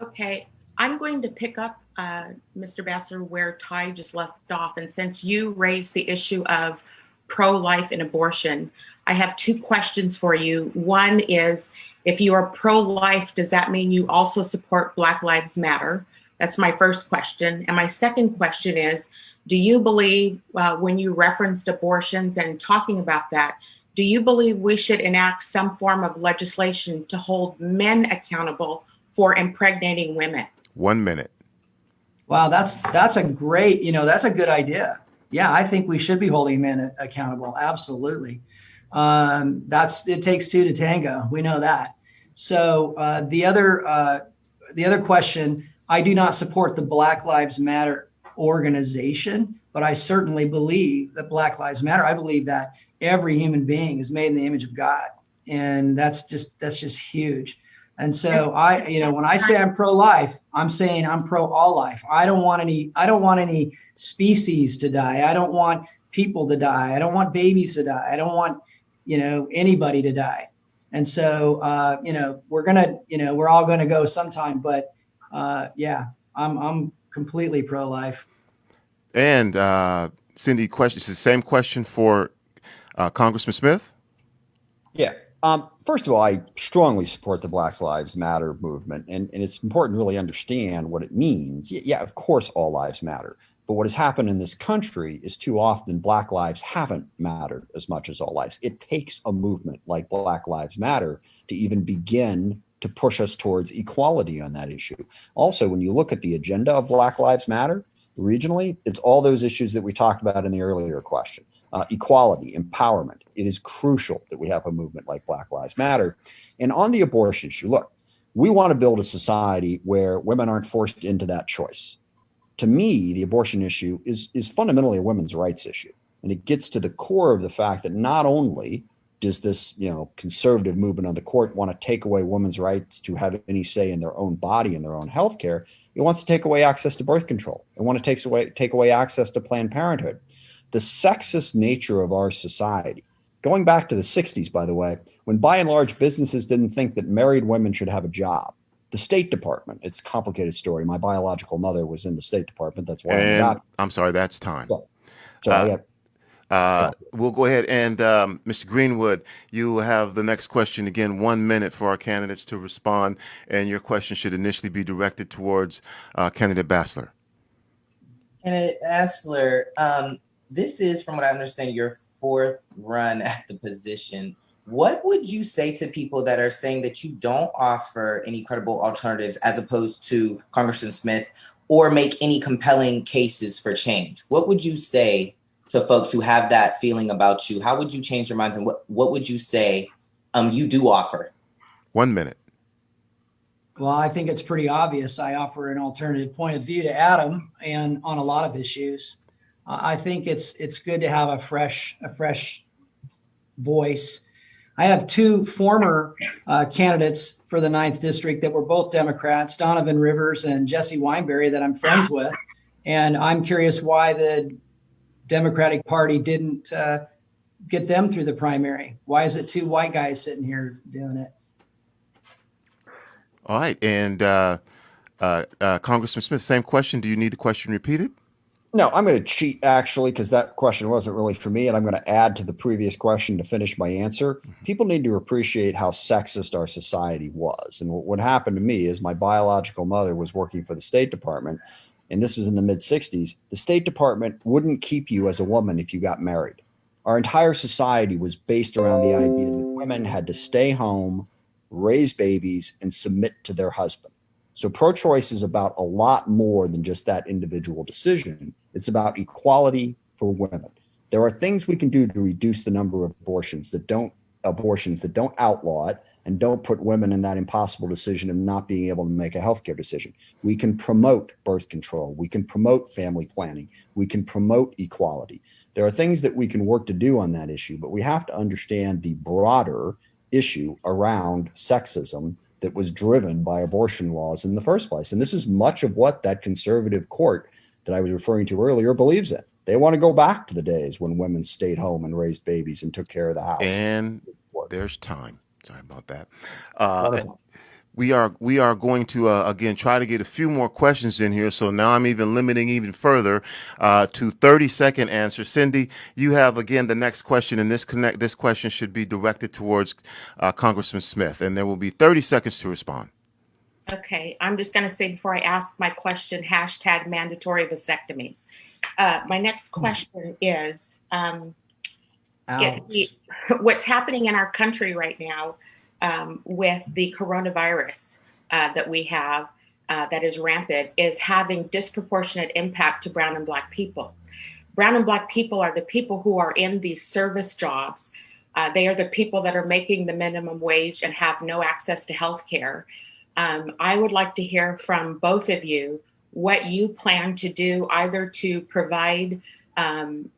Okay. I'm going to pick up, Mr. Basler, where Tai just left off. And since you raised the issue of pro-life and abortion, I have two questions for you. One is, if you are pro-life, does that mean you also support Black Lives Matter? That's my first question. And my second question is, do you believe, when you referenced abortions and talking about that, do you believe we should enact some form of legislation to hold men accountable for impregnating women? 1 minute.
Wow, that's a great, that's a good idea. Yeah, I think we should be holding men accountable. Absolutely. It takes two to tango. We know that. So the other question, I do not support the Black Lives Matter organization, but I certainly believe that Black Lives Matter. I believe that every human being is made in the image of God, and that's just huge. And so when I say I'm pro-life, I'm saying I'm pro all life. I don't want any species to die. I don't want people to die. I don't want babies to die. I don't want, anybody to die. And so, we're all going to go sometime, but I'm completely pro-life.
And Cindi, it's the same question for Congressman Smith.
Yeah. First of all, I strongly support the Black Lives Matter movement, and it's important to really understand what it means. Yeah, of course, all lives matter. But what has happened in this country is too often Black lives haven't mattered as much as all lives. It takes a movement like Black Lives Matter to even begin to push us towards equality on that issue. Also, when you look at the agenda of Black Lives Matter regionally, it's all those issues that we talked about in the earlier question. Equality, empowerment. It is crucial that we have a movement like Black Lives Matter. And on the abortion issue, look, we want to build a society where women aren't forced into that choice. To me, the abortion issue is fundamentally a women's rights issue. And it gets to the core of the fact that not only does this, conservative movement on the court want to take away women's rights to have any say in their own body and their own health care, it wants to take away access to birth control. It wants to take away access to Planned Parenthood. The sexist nature of our society, going back to the 60s, by the way, when by and large businesses didn't think that married women should have a job. The State Department, it's a complicated story. My biological mother was in the State Department. That's why
I'm sorry, that's time. We'll go ahead and Mr. Greenwood, you will have the next question again. 1 minute for our candidates to respond, and your question should initially be directed towards candidate Basler.
Candidate Basler, this is, from what I understand, your fourth run at the position. What would you say to people that are saying that you don't offer any credible alternatives as opposed to Congressman Smith, or make any compelling cases for change? What would you say to folks who have that feeling about you? How would you change your minds, and what would you say you do offer?
1 minute.
Well, I think it's pretty obvious. I offer an alternative point of view to Adam, and on a lot of issues. I think it's good to have a fresh voice. I have two former candidates for the 9th District that were both Democrats, Donovan Rivers and Jesse Weinberry, that I'm friends with. And I'm curious why the Democratic Party didn't get them through the primary. Why is it two white guys sitting here doing it?
All right. And Congressman Smith, same question. Do you need the question repeated?
No, I'm going to cheat, actually, because that question wasn't really for me, and I'm going to add to the previous question to finish my answer. People need to appreciate how sexist our society was. And what happened to me is my biological mother was working for the State Department, and this was in the mid-'60s. The State Department wouldn't keep you as a woman if you got married. Our entire society was based around the idea that women had to stay home, raise babies, and submit to their husband. So pro-choice is about a lot more than just that individual decision. It's about equality for women. There are things we can do to reduce the number of abortions that don't outlaw it and don't put women in that impossible decision of not being able to make a healthcare decision. We can promote birth control. We can promote family planning. We can promote equality. There are things that we can work to do on that issue, but we have to understand the broader issue around sexism that was driven by abortion laws in the first place. And this is much of what that conservative court that I was referring to earlier believes in. They want to go back to the days when women stayed home and raised babies and took care of the house.
And there's time. Sorry about that. We are going to, again, try to get a few more questions in here. So now I'm even limiting even further to 30-second answers. Cindi, you have, again, the next question, and this question should be directed towards Congressman Smith, and there will be 30 seconds to respond.
Okay, I'm just going to say before I ask my question, hashtag mandatory vasectomies. My next question is, what's happening in our country right now with the coronavirus that we have that is rampant is having disproportionate impact to brown and black people. Brown and black people are the people who are in these service jobs. They are the people that are making the minimum wage and have no access to health care. I would like to hear from both of you what you plan to do either to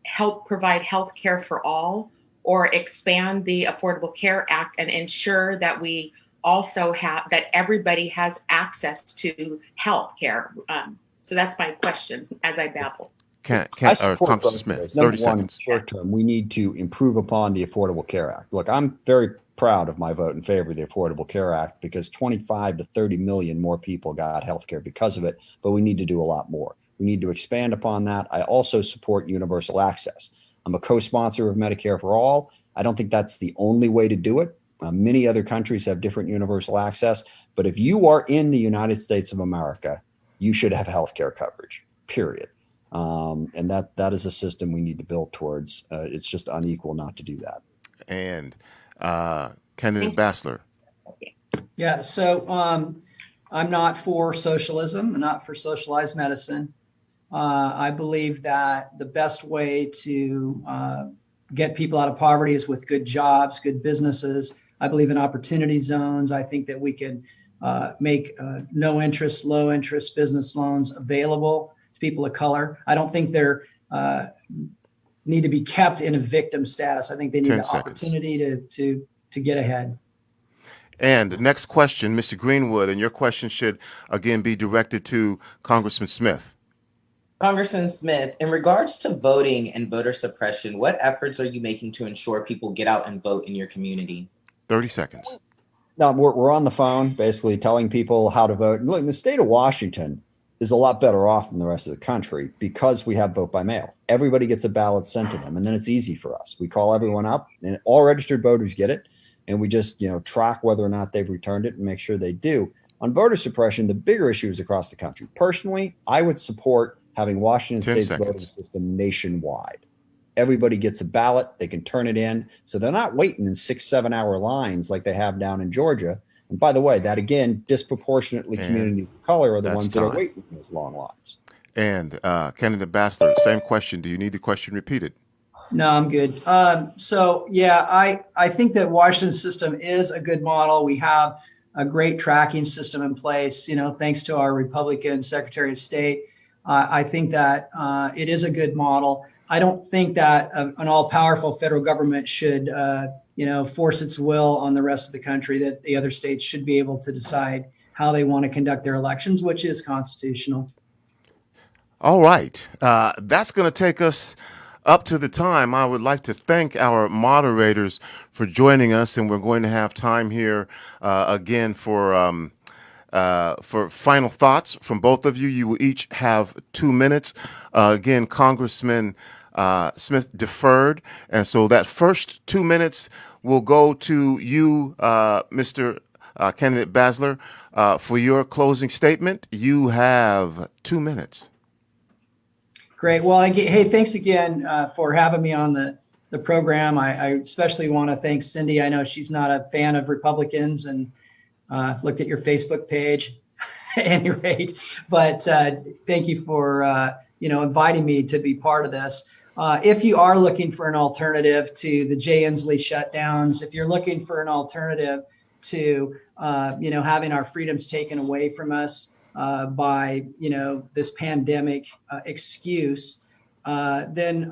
help provide health care for all, or expand the Affordable Care Act and ensure that we also that everybody has access to health care. So that's my question as I babble.
Congressman Smith, 30 seconds.
Short term, we need to improve upon the Affordable Care Act. Look, I'm very proud of my vote in favor of the Affordable Care Act because 25 to 30 million more people got health care because of it, but we need to do a lot more. We need to expand upon that. I also support universal access. I'm a co-sponsor of Medicare for All. I don't think that's the only way to do it. Many other countries have different universal access, but if you are in the United States of America, you should have health care coverage, period. And that is a system we need to build towards. It's just unequal not to do that.
And candidate Basler.
Yeah, so I'm not for socialism. I'm not for socialized medicine. I believe that the best way to get people out of poverty is with good jobs, good businesses. I believe in opportunity zones. I think that we can make no interest, low interest business loans available to people of color. I don't think they're need to be kept in a victim status. I think they need the opportunity to get ahead.
And the next question, Mr. Greenwood, and your question should again be directed to Congressman Smith.
Congressman Smith, in regards to voting and voter suppression, what efforts are you making to ensure people get out and vote in your community?
30 seconds.
No, we're on the phone basically telling people how to vote. Look, in the state of Washington, is a lot better off than the rest of the country because we have vote by mail. Everybody gets a ballot sent to them, and then it's easy for us. We call everyone up, and all registered voters get it, and we just track whether or not they've returned it and make sure they do. On voter suppression, the bigger issue is across the country. Personally, I would support having Washington State's voting system nationwide. Everybody gets a ballot, they can turn it in, so they're not waiting in 6-7 hour lines like they have down in Georgia. And by the way, that again, disproportionately communities of color are the ones that are waiting in those long lines.
And Candidate Basler, same question. Do you need the question repeated?
No, I'm good. So yeah, I think that Washington's system is a good model. We have a great tracking system in place, thanks to our Republican Secretary of State. I think that it is a good model. I don't think that an all-powerful federal government should, force its will on the rest of the country, that the other states should be able to decide how they want to conduct their elections, which is constitutional.
All right. That's going to take us up to the time. I would like to thank our moderators for joining us, and we're going to have time here again for final thoughts from both of you. You will each have 2 minutes. Again, Congressman Smith deferred, and so that first 2 minutes will go to you, Mr. Candidate Basler, for your closing statement. You have 2 minutes.
Great. Well, hey, thanks again for having me on the program. I especially want to thank Cindi. I know she's not a fan of Republicans and looked at your Facebook page at any rate, but thank you for inviting me to be part of this. If you are looking for an alternative to the Jay Inslee shutdowns, if you're looking for an alternative to having our freedoms taken away from us by this pandemic excuse, then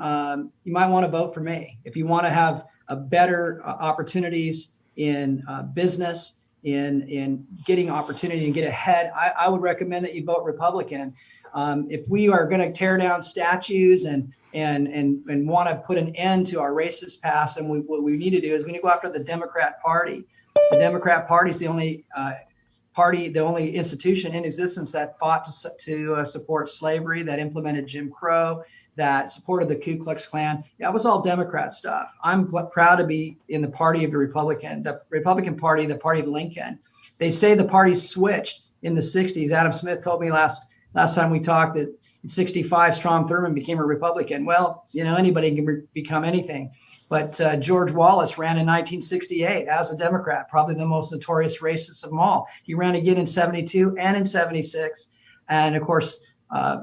you might want to vote for me. If you want to have a better opportunities in business, in getting opportunity and get ahead, I would recommend that you vote Republican. If we are going to tear down statues and want to put an end to our racist past, and what we need to do is we need to go after the Democrat Party. The Democrat Party is the only party, the only institution in existence that fought to support slavery, that implemented Jim Crow, that supported the Ku Klux Klan. That was all Democrat stuff. I'm proud to be in the party of the Republican Party, the party of Lincoln. They say the party switched in the 60s. Adam Smith told me last time we talked that in 65, Strom Thurmond became a Republican. Well, anybody can become anything. But George Wallace ran in 1968 as a Democrat, probably the most notorious racist of them all. He ran again in 72 and in 76. And of course,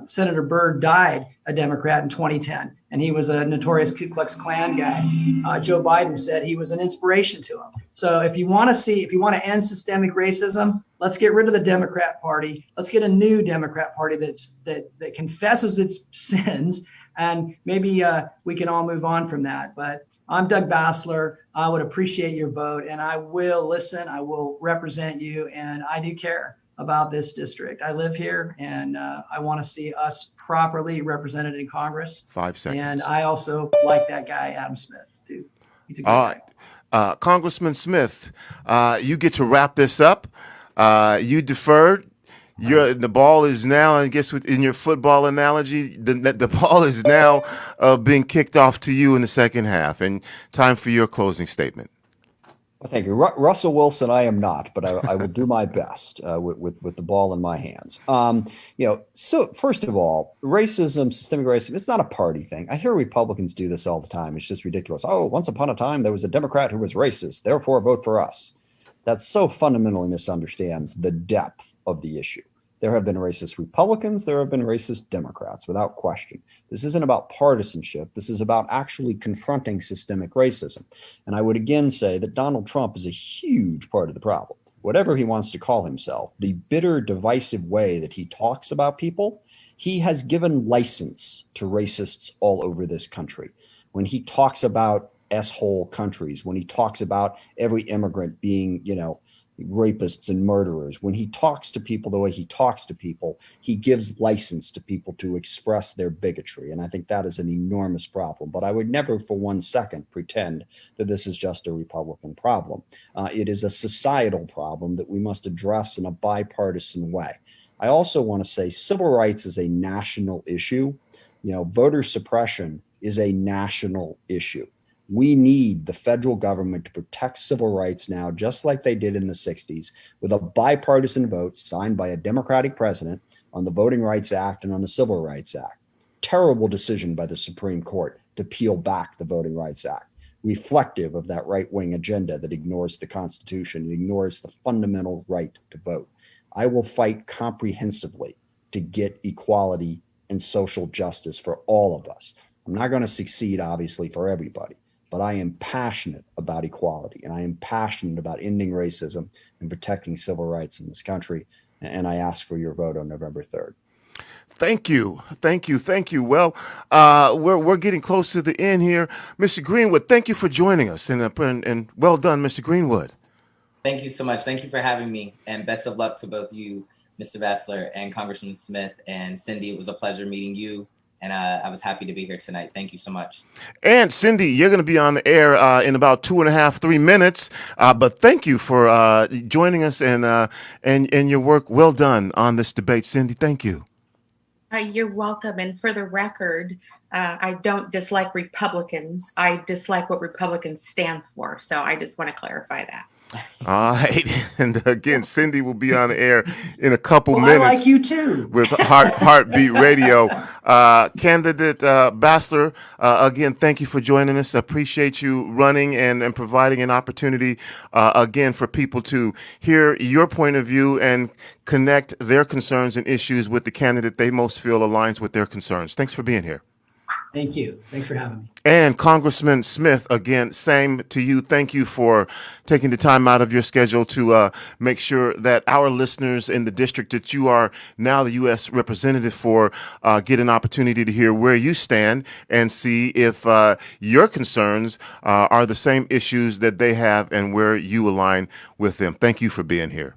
Senator Byrd died a Democrat in 2010, and he was a notorious Ku Klux Klan guy. Joe Biden said he was an inspiration to him. So if you want to end systemic racism, let's get rid of the Democrat Party. Let's get a new Democrat Party that confesses its sins, and maybe we can all move on from that. But I'm Doug Basler. I would appreciate your vote, and I will listen. I will represent you, and I do care about this district. I live here, and I want to see us properly represented in Congress.
5 seconds.
And I also like that guy, Adam Smith, too. He's a good
guy. Congressman Smith, you get to wrap this up. You deferred. The ball is now, I guess, in your football analogy, the ball is now being kicked off to you in the second half. And time for your closing statement.
Well, thank you. Russell Wilson, I am not, but I will do my best with the ball in my hands. So first of all, racism, systemic racism, it's not a party thing. I hear Republicans do this all the time. It's just ridiculous. Oh, once upon a time, there was a Democrat who was racist, therefore vote for us. That so fundamentally misunderstands the depth of the issue. There have been racist Republicans. There have been racist Democrats, without question. This isn't about partisanship. This is about actually confronting systemic racism. And I would again say that Donald Trump is a huge part of the problem. Whatever he wants to call himself, the bitter, divisive way that he talks about people, he has given license to racists all over this country. When he talks about S-hole countries, when he talks about every immigrant being, rapists and murderers, when he talks to people the way he talks to people, he gives license to people to express their bigotry. And I think that is an enormous problem. But I would never for 1 second pretend that this is just a Republican problem. It is a societal problem that we must address in a bipartisan way. I also want to say civil rights is a national issue. Voter suppression is a national issue. We need the federal government to protect civil rights now, just like they did in the 60s, with a bipartisan vote signed by a Democratic president on the Voting Rights Act and on the Civil Rights Act. Terrible decision by the Supreme Court to peel back the Voting Rights Act, reflective of that right-wing agenda that ignores the Constitution and ignores the fundamental right to vote. I will fight comprehensively to get equality and social justice for all of us. I'm not going to succeed, obviously, for everybody, but I am passionate about equality, and I am passionate about ending racism and protecting civil rights in this country. And I ask for your vote on November 3rd.
Thank you. Well, we're getting close to the end here. Mr. Greenwood, thank you for joining us, and well done, Mr. Greenwood.
Thank you so much. Thank you for having me, and best of luck to both you, Mr. Basler, and Congressman Smith and Cindi. It was a pleasure meeting you, and I was happy to be here tonight. Thank you so much.
And Cindi, you're going to be on the air in about 2.5-3 minutes. But thank you for joining us and your work. Well done on this debate, Cindi. Thank you.
You're welcome. And for the record, I don't dislike Republicans. I dislike what Republicans stand for. So I just want to clarify that.
All right. And again, Cindi will be on the air in a couple minutes.
I like you too.
With Heartbeat Radio. Candidate Basler, again, thank you for joining us. I appreciate you running and providing an opportunity, again, for people to hear your point of view and connect their concerns and issues with the candidate they most feel aligns with their concerns. Thanks for being here.
Thank you. Thanks for having me.
And Congressman Smith, again, same to you. Thank you for taking the time out of your schedule to make sure that our listeners in the district that you are now the U.S. representative for get an opportunity to hear where you stand and see if your concerns are the same issues that they have and where you align with them. Thank you for being here.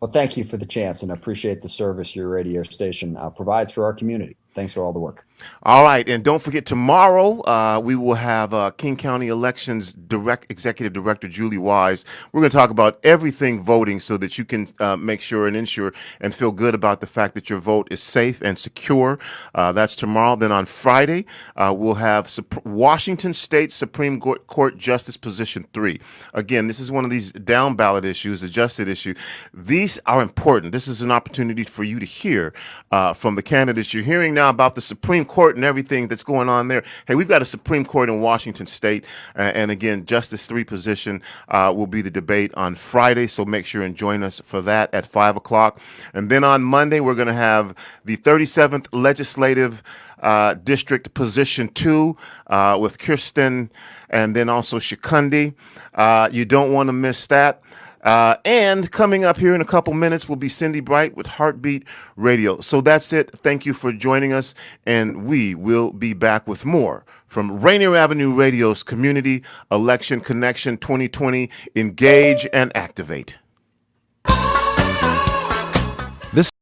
Well, thank you for the chance, and I appreciate the service your radio station provides for our community. Thanks for all the work.
All right. And don't forget, tomorrow we will have King County Elections Executive Director Julie Wise. We're going to talk about everything voting so that you can make sure and ensure and feel good about the fact that your vote is safe and secure. That's tomorrow. Then on Friday, we'll have Washington State Supreme Court Justice Position 3. Again, this is one of these down ballot issues, adjusted issue. These are important. This is an opportunity for you to hear from the candidates you're hearing now about the Supreme Court and everything that's going on there. Hey, we've got a Supreme Court in Washington State. And again, Justice 3 position will be the debate on Friday. So make sure and join us for that at 5 o'clock. And then on Monday, we're going to have the 37th Legislative District Position 2 with Kirsten and then also Shikundi. You don't want to miss that. And coming up here in a couple minutes will be Cindi Bright with Heartbeat Radio. So that's it. Thank you for joining us, and we will be back with more from Rainier Avenue Radio's Community Election Connection 2020. Engage and activate.